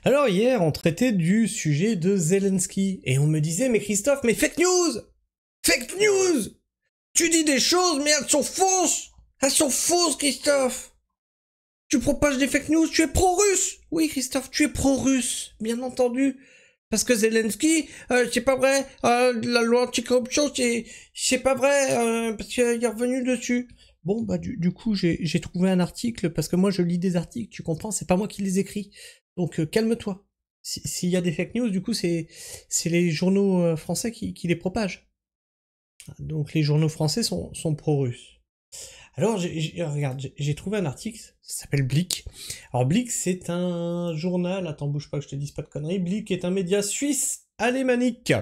Alors hier, on traitait du sujet de Zelensky, et on me disait, mais Christophe, mais fake news! Fake news! Tu dis des choses, mais elles sont fausses! Elles sont fausses, Christophe! Tu propages des fake news, tu es pro-russe! Oui, Christophe, tu es pro-russe, bien entendu. Parce que Zelensky, c'est pas vrai, la loi anticorruption, c'est pas vrai, parce qu'il est revenu dessus. Bon, bah du coup, j'ai trouvé un article, parce que moi je lis des articles, tu comprends, c'est pas moi qui les écris. Donc calme-toi. S'il y a des fake news, du coup, c'est les journaux français qui les propagent. Donc les journaux français sont pro-russes. Alors, regarde, j'ai trouvé un article, ça s'appelle Blick. Alors Blick, c'est un journal, attends, bouge pas que je te dise pas de conneries, Blick est un média suisse alémanique.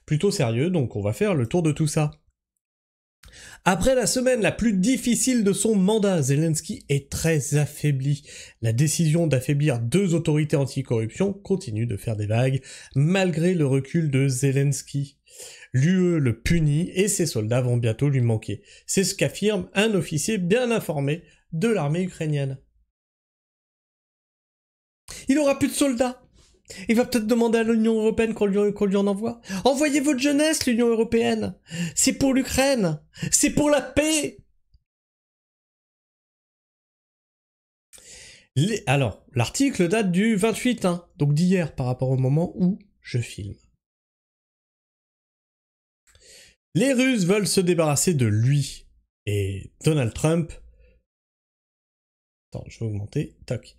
Plutôt sérieux, donc on va faire le tour de tout ça. Après la semaine la plus difficile de son mandat, Zelensky est très affaibli. La décision d'affaiblir 2 autorités anticorruption continue de faire des vagues, malgré le recul de Zelensky. L'UE le punit et ses soldats vont bientôt lui manquer. C'est ce qu'affirme un officier bien informé de l'armée ukrainienne. Il aura plus de soldats. Il va peut-être demander à l'Union Européenne qu'on lui en envoie. Envoyez votre jeunesse, l'Union Européenne. C'est pour l'Ukraine. C'est pour la paix. Alors, l'article date du 28, donc d'hier par rapport au moment où je filme. Les Russes veulent se débarrasser de lui. Et Donald Trump... Attends, je vais augmenter. Toc.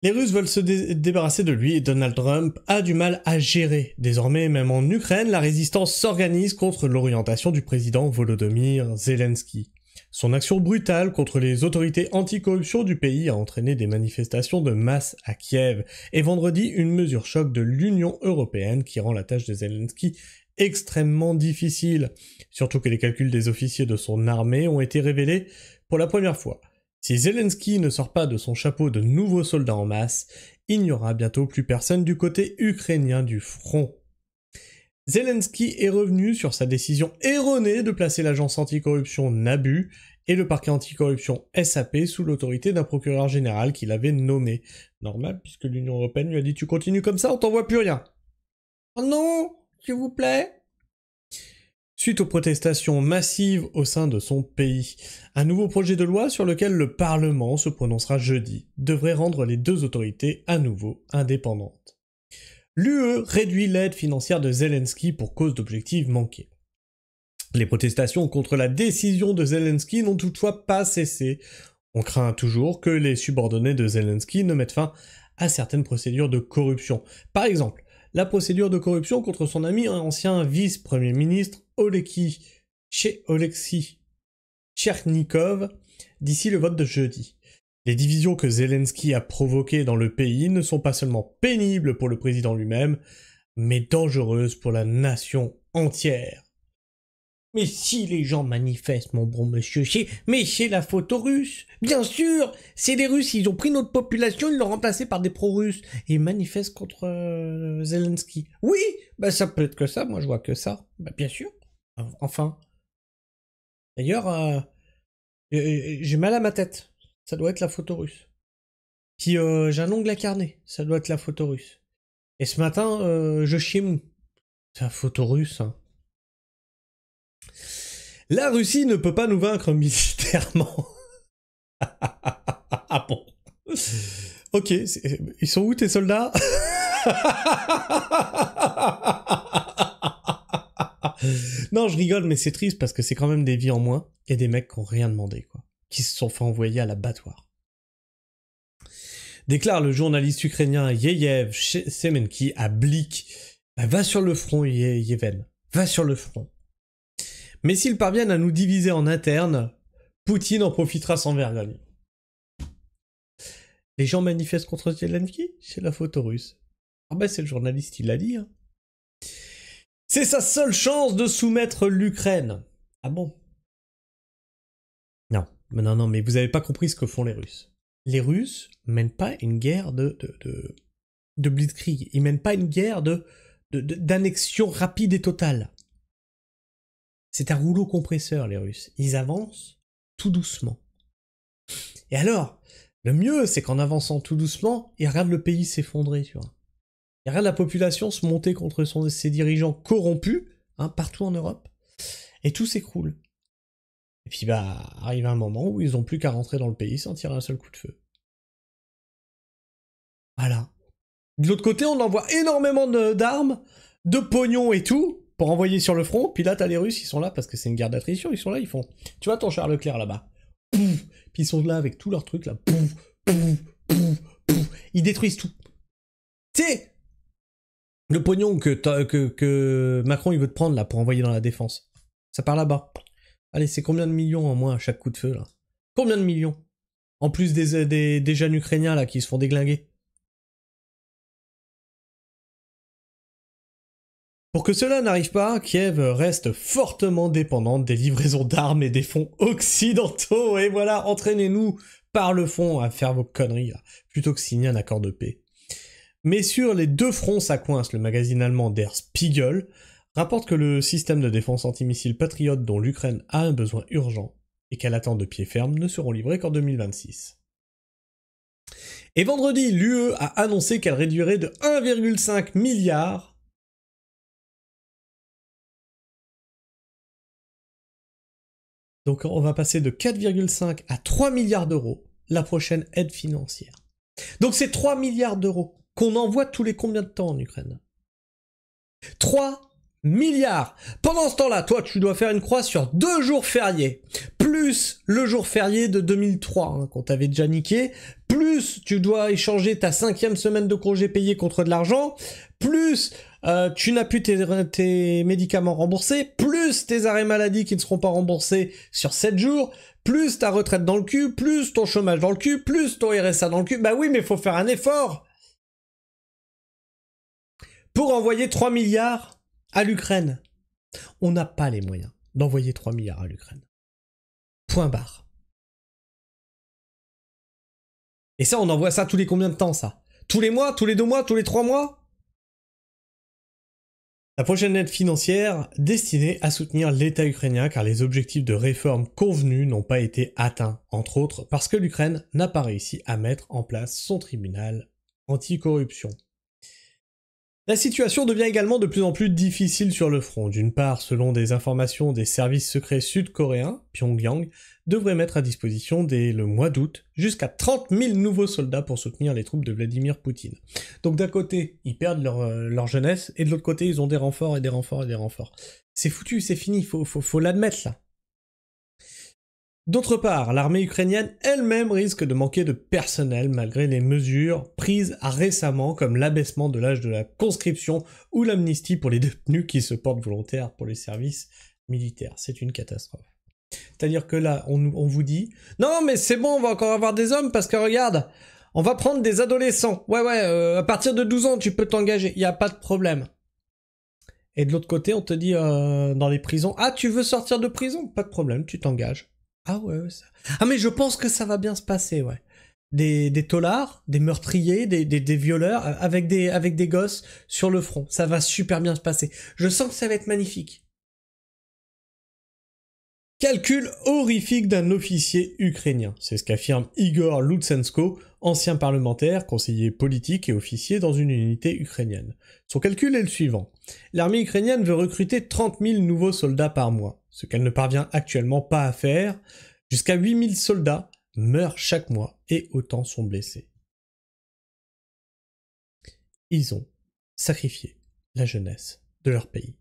Les Russes veulent se débarrasser de lui et Donald Trump a du mal à gérer. Désormais, même en Ukraine, la résistance s'organise contre l'orientation du président Volodymyr Zelensky. Son action brutale contre les autorités anticorruption du pays a entraîné des manifestations de masse à Kiev, et vendredi, une mesure choc de l'Union européenne qui rend la tâche de Zelensky extrêmement difficile, surtout que les calculs des officiers de son armée ont été révélés pour la première fois. Si Zelensky ne sort pas de son chapeau de nouveaux soldats en masse, il n'y aura bientôt plus personne du côté ukrainien du front. Zelensky est revenu sur sa décision erronée de placer l'agence anticorruption NABU et le parquet anticorruption SAP sous l'autorité d'un procureur général qu'il avait nommé. Normal, puisque l'Union Européenne lui a dit « Tu continues comme ça, on t'envoie plus rien ». Oh non, s'il vous plaît. Suite aux protestations massives au sein de son pays, un nouveau projet de loi sur lequel le Parlement se prononcera jeudi devrait rendre les 2 autorités à nouveau indépendantes. L'UE réduit l'aide financière de Zelensky pour cause d'objectifs manqués. Les protestations contre la décision de Zelensky n'ont toutefois pas cessé. On craint toujours que les subordonnés de Zelensky ne mettent fin à certaines procédures de corruption. Par exemple, la procédure de corruption contre son ami ancien vice-premier ministre Oleksiy Tchernikov d'ici le vote de jeudi. Les divisions que Zelensky a provoquées dans le pays ne sont pas seulement pénibles pour le président lui-même, mais dangereuses pour la nation entière. Mais si les gens manifestent, mon bon monsieur, c'est la faute aux Russes. Bien sûr, c'est les Russes, ils ont pris notre population, ils l'ont remplacée par des pro-russes, et ils manifestent contre Zelensky. Oui, bah ça peut être que ça, moi je vois que ça. Bah bien sûr, enfin. D'ailleurs, j'ai mal à ma tête, ça doit être la faute aux Russes. Puis j'ai un ongle à carner, ça doit être la faute aux Russes. Et ce matin, je chiais mou. C'est la faute aux Russes, hein. La Russie ne peut pas nous vaincre militairement. Ah bon. Ok, ils sont où tes soldats? Non, je rigole, mais c'est triste parce que c'est quand même des vies en moins. Il y a des mecs qui n'ont rien demandé, quoi. Qui se sont fait envoyer à l'abattoir. Déclare le journaliste ukrainien Yeyev Semenki à Blick. Bah, va sur le front, Yeven. Va sur le front. Mais s'ils parviennent à nous diviser en interne, Poutine en profitera sans vergogne. Les gens manifestent contre Zelensky, c'est la faute aux Russes. Ah ben c'est le journaliste, il l'a dit. Hein. C'est sa seule chance de soumettre l'Ukraine. Ah bon? Non, mais vous avez pas compris ce que font les Russes. Les Russes mènent pas une guerre de blitzkrieg. Ils mènent pas une guerre d'annexion rapide et totale. C'est un rouleau compresseur, les Russes. Ils avancent tout doucement. Et alors, Le mieux, c'est qu'en avançant tout doucement, il regarde le pays s'effondrer, tu vois. Il regarde la population se monter contre ses dirigeants corrompus, hein, partout en Europe, et tout s'écroule. Et puis bah, arrive un moment où ils ont plus qu'à rentrer dans le pays sans tirer un seul coup de feu. Voilà. De l'autre côté, on envoie énormément d'armes, de pognon et tout, pour envoyer sur le front, puis là t'as les Russes, ils sont là, parce que c'est une guerre d'attrition, ils sont là, ils font... Tu vois ton Charles Leclerc là-bas, pouf, puis ils sont là avec tous leurs trucs là, pouf, pouf, pouf, pouf, ils détruisent tout. Tu sais, le pognon que Macron il veut te prendre là pour envoyer dans la défense, ça part là-bas. Allez, c'est combien de millions en moins à chaque coup de feu là? Combien de millions? En plus des jeunes ukrainiens là qui se font déglinguer. Pour que cela n'arrive pas, Kiev reste fortement dépendante des livraisons d'armes et des fonds occidentaux. Et voilà, entraînez-nous par le fond à faire vos conneries, là, plutôt que signer un accord de paix. Mais sur les deux fronts, ça coince. Le magazine allemand Der Spiegel rapporte que le système de défense antimissile Patriot dont l'Ukraine a un besoin urgent et qu'elle attend de pied ferme ne seront livrés qu'en 2026. Et vendredi, l'UE a annoncé qu'elle réduirait de 1,5 milliard donc on va passer de 4,5 à 3 milliards d'euros la prochaine aide financière. Donc c'est 3 milliards d'euros qu'on envoie tous les combien de temps en Ukraine? 3 milliards. Pendant ce temps-là, toi, tu dois faire une croix sur 2 jours fériés, plus le jour férié de 2003, hein, qu'on t'avait déjà niqué, plus tu dois échanger ta 5e semaine de congé payé contre de l'argent, plus tu n'as plus tes médicaments remboursés, plus tes arrêts maladie qui ne seront pas remboursés sur 7 jours, plus ta retraite dans le cul, plus ton chômage dans le cul, plus ton RSA dans le cul. Bah oui, mais faut faire un effort pour envoyer 3 milliards à l'Ukraine. On n'a pas les moyens d'envoyer 3 milliards à l'Ukraine. Point barre. Et ça, on envoie ça tous les combien de temps, ça? Tous les mois? Tous les 2 mois? Tous les 3 mois? La prochaine aide financière destinée à soutenir l'État ukrainien car les objectifs de réforme convenus n'ont pas été atteints, entre autres parce que l'Ukraine n'a pas réussi à mettre en place son tribunal anticorruption. La situation devient également de plus en plus difficile sur le front. D'une part, selon des informations des services secrets sud-coréens, Pyongyang devrait mettre à disposition dès le mois d'août jusqu'à 30 000 nouveaux soldats pour soutenir les troupes de Vladimir Poutine. Donc d'un côté, ils perdent leur jeunesse, et de l'autre côté, ils ont des renforts et des renforts et des renforts. C'est foutu, c'est fini, faut l'admettre là. D'autre part, l'armée ukrainienne elle-même risque de manquer de personnel malgré les mesures prises récemment comme l'abaissement de l'âge de la conscription ou l'amnistie pour les détenus qui se portent volontaires pour les services militaires. C'est une catastrophe. C'est-à-dire que là, on vous dit « Non mais c'est bon, on va encore avoir des hommes parce que regarde, on va prendre des adolescents. Ouais, à partir de 12 ans, tu peux t'engager, il n'y a pas de problème. » Et de l'autre côté, on te dit dans les prisons « Ah, tu veux sortir de prison? Pas de problème, tu t'engages. » Ah ouais, ça... Ah mais je pense que ça va bien se passer, ouais. Des taulards, des meurtriers, des violeurs, avec des gosses sur le front. Ça va super bien se passer. Je sens que ça va être magnifique. Calcul horrifique d'un officier ukrainien. C'est ce qu'affirme Igor Lutsenko, ancien parlementaire, conseiller politique et officier dans une unité ukrainienne. Son calcul est le suivant. L'armée ukrainienne veut recruter 30 000 nouveaux soldats par mois, ce qu'elle ne parvient actuellement pas à faire. Jusqu'à 8 000 soldats meurent chaque mois et autant sont blessés. Ils ont sacrifié la jeunesse de leur pays.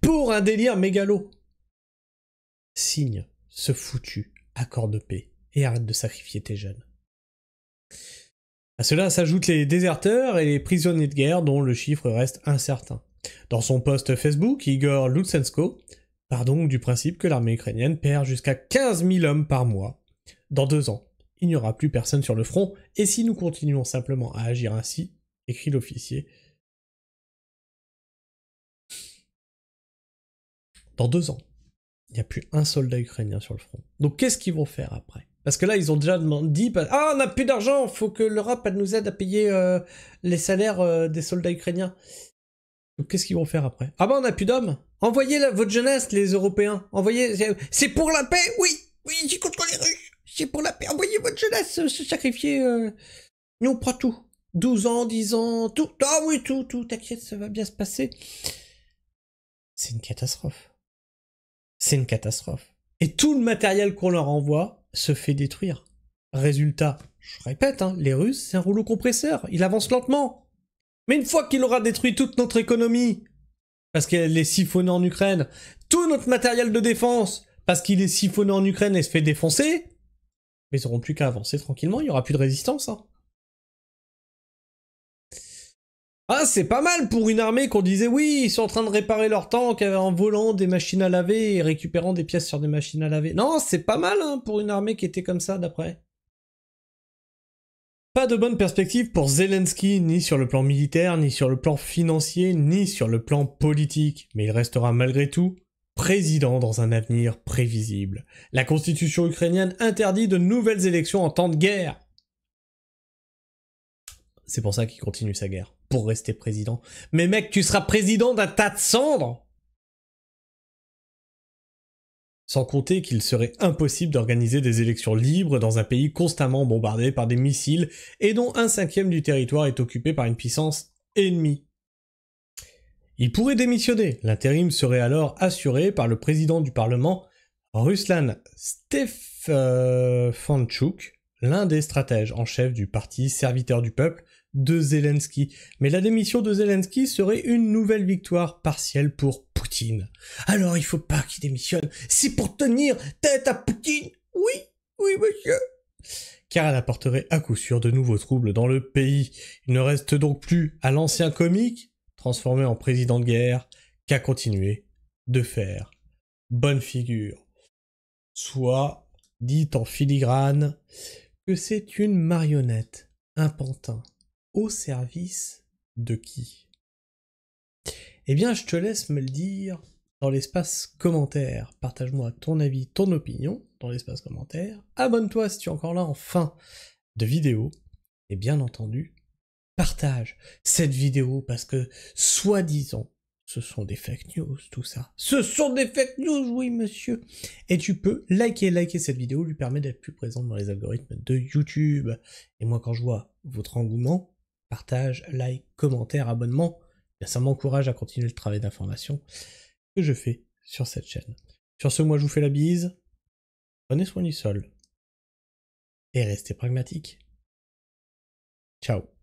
Pour un délire mégalo. Signe ce foutu accord de paix et arrête de sacrifier tes jeunes. À cela s'ajoutent les déserteurs et les prisonniers de guerre dont le chiffre reste incertain. Dans son post Facebook, Igor Lutsenko part donc du principe que l'armée ukrainienne perd jusqu'à 15 000 hommes par mois. Dans 2 ans, il n'y aura plus personne sur le front, et si nous continuons simplement à agir ainsi, écrit l'officier, dans 2 ans, il n'y a plus un soldat ukrainien sur le front. Donc qu'est-ce qu'ils vont faire après? Parce que là, ils ont déjà dit « Ah, on n'a plus d'argent, faut que l'Europe elle nous aide à payer les salaires des soldats ukrainiens. » Donc qu'est-ce qu'ils vont faire après? Ah bah on n'a plus d'hommes. Envoyez votre jeunesse, les Européens. Envoyez... C'est pour la paix? Oui. Oui, j'ai contre les Russes. C'est pour la paix. Envoyez votre jeunesse se sacrifier. Nous, on prend tout. 12 ans, 10 ans, tout. Ah oui, tout. T'inquiète, ça va bien se passer. C'est une catastrophe. C'est une catastrophe. Et tout le matériel qu'on leur envoie se fait détruire. Résultat, je répète, hein, les Russes, c'est un rouleau compresseur. Il avance lentement. Mais une fois qu'il aura détruit toute notre économie, parce qu'elle est siphonnée en Ukraine, tout notre matériel de défense, parce qu'il est siphonné en Ukraine et se fait défoncer, mais ils n'auront plus qu'à avancer tranquillement, il n'y aura plus de résistance. Hein. Ah, c'est pas mal pour une armée qu'on disait oui, ils sont en train de réparer leurs tanks en volant des machines à laver et récupérant des pièces sur des machines à laver. Non, c'est pas mal hein, pour une armée qui était comme ça d'après. Pas de bonne perspective pour Zelensky, ni sur le plan militaire, ni sur le plan financier, ni sur le plan politique, mais il restera malgré tout président dans un avenir prévisible. La constitution ukrainienne interdit de nouvelles élections en temps de guerre. C'est pour ça qu'il continue sa guerre, pour rester président. Mais mec, tu seras président d'un tas de cendres! Sans compter qu'il serait impossible d'organiser des élections libres dans un pays constamment bombardé par des missiles et dont 1/5 du territoire est occupé par une puissance ennemie. Il pourrait démissionner, l'intérim serait alors assuré par le président du Parlement, Ruslan Stefanchuk, l'un des stratèges en chef du parti serviteur du peuple de Zelensky. Mais la démission de Zelensky serait une nouvelle victoire partielle pour Poutine. Alors il faut pas qu'il démissionne, c'est pour tenir tête à Poutine. Oui, monsieur. Car elle apporterait à coup sûr de nouveaux troubles dans le pays. Il ne reste donc plus à l'ancien comique, transformé en président de guerre, qu'à continuer de faire bonne figure. Soit, dit en filigrane, que c'est une marionnette, un pantin, au service de qui? Eh bien, je te laisse me le dire dans l'espace commentaire. Partage-moi ton avis, ton opinion dans l'espace commentaire. Abonne-toi si tu es encore là en fin de vidéo. Et bien entendu, partage cette vidéo parce que, soi-disant, ce sont des fake news, tout ça. Ce sont des fake news, oui, monsieur. Et tu peux liker cette vidéo, lui permet d'être plus présente dans les algorithmes de YouTube. Et moi, quand je vois votre engouement, partage, like, commentaire, abonnement, bien, ça m'encourage à continuer le travail d'information que je fais sur cette chaîne. Sur ce, moi, je vous fais la bise. Prenez soin du sol. Et restez pragmatiques. Ciao.